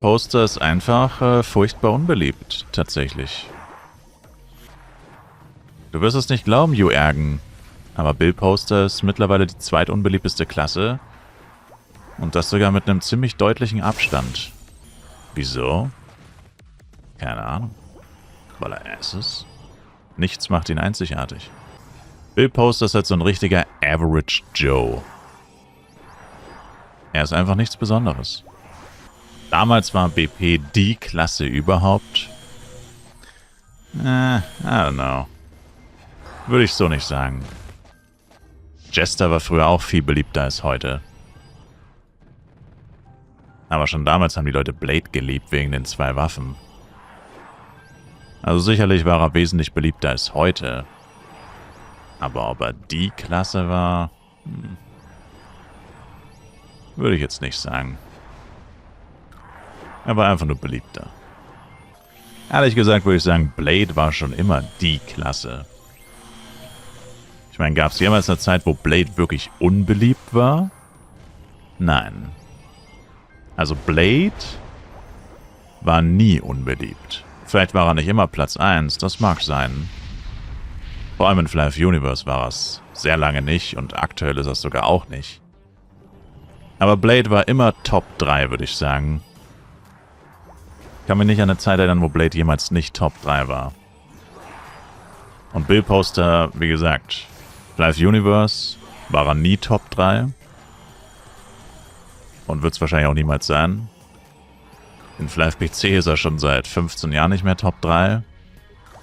Poster ist einfach furchtbar unbeliebt, tatsächlich. Du wirst es nicht glauben, you Ärgen, aber Bill Poster ist mittlerweile die zweitunbeliebteste Klasse und das sogar mit einem ziemlich deutlichen Abstand. Wieso? Keine Ahnung. Weil er Ass ist? Nichts macht ihn einzigartig. Bill Poster ist halt so ein richtiger Average Joe. Er ist einfach nichts Besonderes. Damals war BP die Klasse überhaupt. I don't know. Würde ich so nicht sagen. Jester war früher auch viel beliebter als heute. Aber schon damals haben die Leute Blade geliebt wegen den 2 Waffen. Also sicherlich war er wesentlich beliebter als heute. Aber ob er die Klasse war, würde ich jetzt nicht sagen. Er war einfach nur beliebter. Ehrlich gesagt würde ich sagen, Blade war schon immer die Klasse. Ich meine, gab es jemals eine Zeit, wo Blade wirklich unbeliebt war? Nein. Also Blade war nie unbeliebt. Vielleicht war er nicht immer Platz 1, das mag sein. Vor allem in Fly of Universe war es sehr lange nicht und aktuell ist es sogar auch nicht. Aber Blade war immer Top 3, würde ich sagen. Ich kann mich nicht an eine Zeit erinnern, wo Blade jemals nicht Top 3 war. Und Bill Poster, wie gesagt, Fly of Universe war er nie Top 3. Und wird es wahrscheinlich auch niemals sein. In Fly of PC ist er schon seit 15 Jahren nicht mehr Top 3.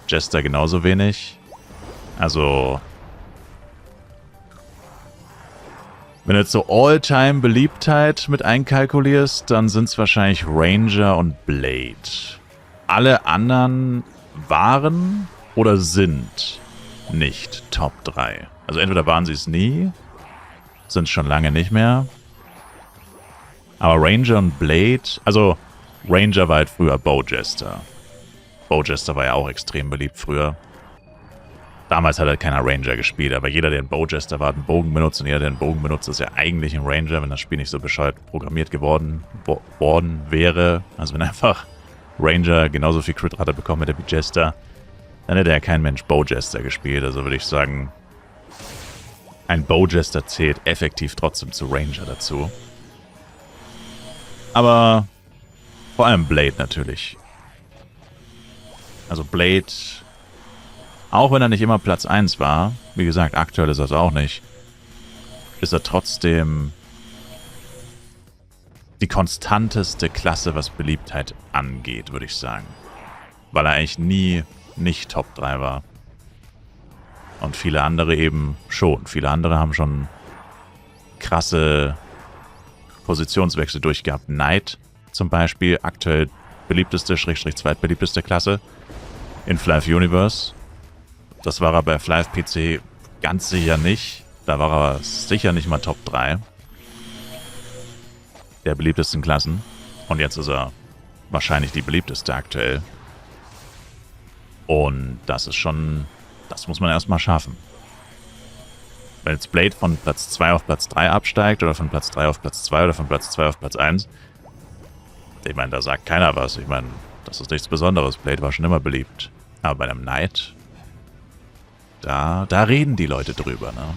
Jester genauso wenig. Also, wenn du jetzt so All-Time-Beliebtheit mit einkalkulierst, dann sind es wahrscheinlich Ranger und Blade. Alle anderen waren oder sind nicht Top 3. Also entweder waren sie es nie, sind es schon lange nicht mehr. Aber Ranger und Blade, also Ranger war halt früher Bowjester. Bowjester war ja auch extrem beliebt früher. Damals hat halt keiner Ranger gespielt, aber jeder, der ein Bowjester war, hat einen Bogen benutzt und jeder, der einen Bogen benutzt, ist ja eigentlich ein Ranger, wenn das Spiel nicht so bescheuert programmiert worden wäre. Also wenn einfach Ranger genauso viel Crit-Rate bekommen hätte wie Jester, dann hätte ja kein Mensch Bowjester gespielt. Also würde ich sagen, ein Bowjester zählt effektiv trotzdem zu Ranger dazu. Aber vor allem Blade natürlich. Also Blade, auch wenn er nicht immer Platz 1 war, wie gesagt, aktuell ist er es auch nicht, ist er trotzdem die konstanteste Klasse, was Beliebtheit angeht, würde ich sagen. Weil er eigentlich nie nicht Top 3 war. Und viele andere eben schon. Viele andere haben schon krasse Positionswechsel durchgehabt. Knight zum Beispiel, aktuell beliebteste, zweitbeliebteste Klasse in Fly of Universe. Das war er bei Fly of PC ganz sicher nicht. Da war er sicher nicht mal Top 3 der beliebtesten Klassen. Und jetzt ist er wahrscheinlich die beliebteste aktuell. Und das ist schon, das muss man erstmal schaffen. Wenn jetzt Blade von Platz 2 auf Platz 3 absteigt oder von Platz 3 auf Platz 2 oder von Platz 2 auf Platz 1, ich meine, da sagt keiner was. Ich meine, das ist nichts Besonderes. Blade war schon immer beliebt. Aber bei einem Knight, da reden die Leute drüber, ne?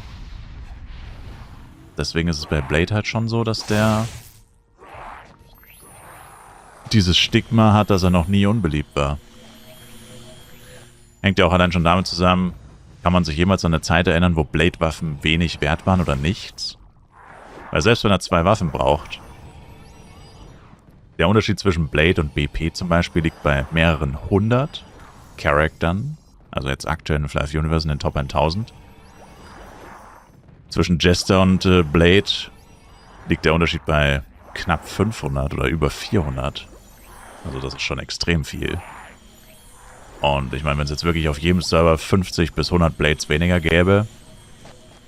Deswegen ist es bei Blade halt schon so, dass der dieses Stigma hat, dass er noch nie unbeliebt war. Hängt ja auch allein schon damit zusammen, kann man sich jemals an eine Zeit erinnern, wo Blade-Waffen wenig wert waren oder nichts? Weil selbst wenn er 2 Waffen braucht, der Unterschied zwischen Blade und BP zum Beispiel liegt bei mehreren 100 Charaktern, also jetzt aktuell in Fly of Universe in den Top 1000. Zwischen Jester und Blade liegt der Unterschied bei knapp 500 oder über 400. Also das ist schon extrem viel. Und ich meine, wenn es jetzt wirklich auf jedem Server 50 bis 100 Blades weniger gäbe,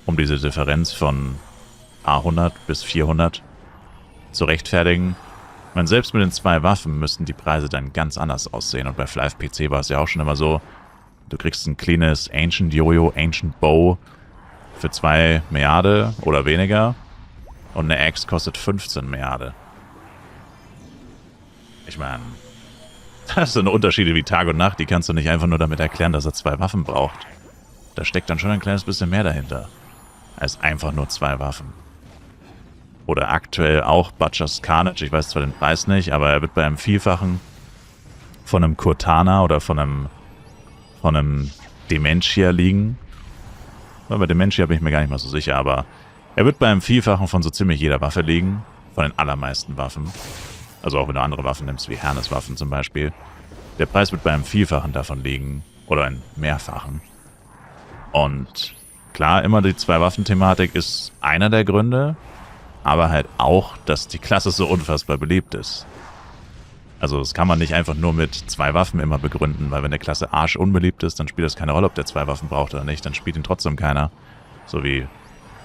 um diese Differenz von A100 bis 400 zu rechtfertigen, ich meine, selbst mit den 2 Waffen müssten die Preise dann ganz anders aussehen. Und bei Fly of PC war es ja auch schon immer so, du kriegst ein cleanes Ancient Jojo, Ancient Bow für 2 Milliarden oder weniger und eine Axe kostet 15 Milliarden. Ich meine, das sind Unterschiede wie Tag und Nacht, die kannst du nicht einfach nur damit erklären, dass er 2 Waffen braucht. Da steckt dann schon ein kleines bisschen mehr dahinter, als einfach nur 2 Waffen. Oder aktuell auch Butcher's Carnage, ich weiß zwar den Preis nicht, aber er wird bei einem Vielfachen von einem Cortana oder von einem Dementia liegen. Bei Dementia bin ich mir gar nicht mal so sicher, aber er wird bei einem Vielfachen von so ziemlich jeder Waffe liegen. Von den allermeisten Waffen. Also auch wenn du andere Waffen nimmst, wie Hermes-Waffen zum Beispiel. Der Preis wird bei einem Vielfachen davon liegen. Oder ein Mehrfachen. Und klar, immer die 2-Waffen-Thematik ist einer der Gründe. Aber halt auch, dass die Klasse so unfassbar beliebt ist. Also das kann man nicht einfach nur mit 2 Waffen immer begründen, weil wenn der Klasse arsch unbeliebt ist, dann spielt es keine Rolle, ob der 2 Waffen braucht oder nicht, dann spielt ihn trotzdem keiner. So wie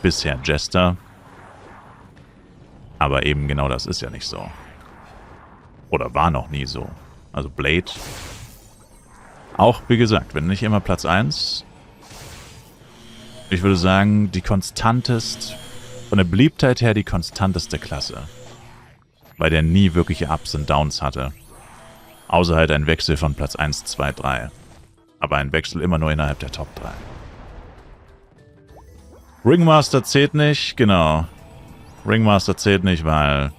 bisher Jester. Aber eben genau das ist ja nicht so. Oder war noch nie so. Also Blade. Auch, wie gesagt, wenn nicht immer Platz 1. Ich würde sagen, die konstantest, von der Beliebtheit her die konstanteste Klasse. Weil der nie wirkliche Ups und Downs hatte. Außer halt ein Wechsel von Platz 1, 2, 3. Aber ein Wechsel immer nur innerhalb der Top 3. Ringmaster zählt nicht, genau. Ringmaster zählt nicht, weil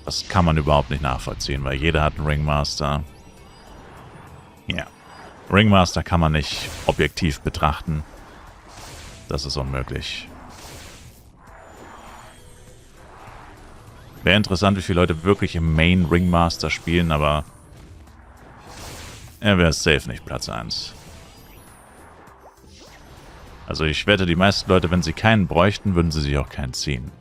das kann man überhaupt nicht nachvollziehen, weil jeder hat einen Ringmaster. Ja. Ringmaster kann man nicht objektiv betrachten. Das ist unmöglich. Wäre interessant, wie viele Leute wirklich im Main Ringmaster spielen, aber er wäre safe nicht Platz 1. Also ich wette, die meisten Leute, wenn sie keinen bräuchten, würden sie sich auch keinen ziehen.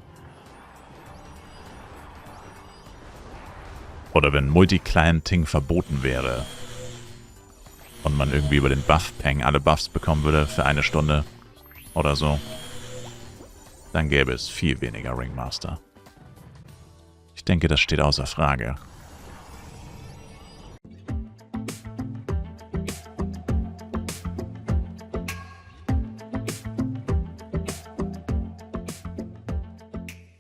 Oder wenn Multi-Clienting verboten wäre und man irgendwie über den Buff-Peng alle Buffs bekommen würde für 1 Stunde oder so, dann gäbe es viel weniger Ringmaster. Ich denke, das steht außer Frage.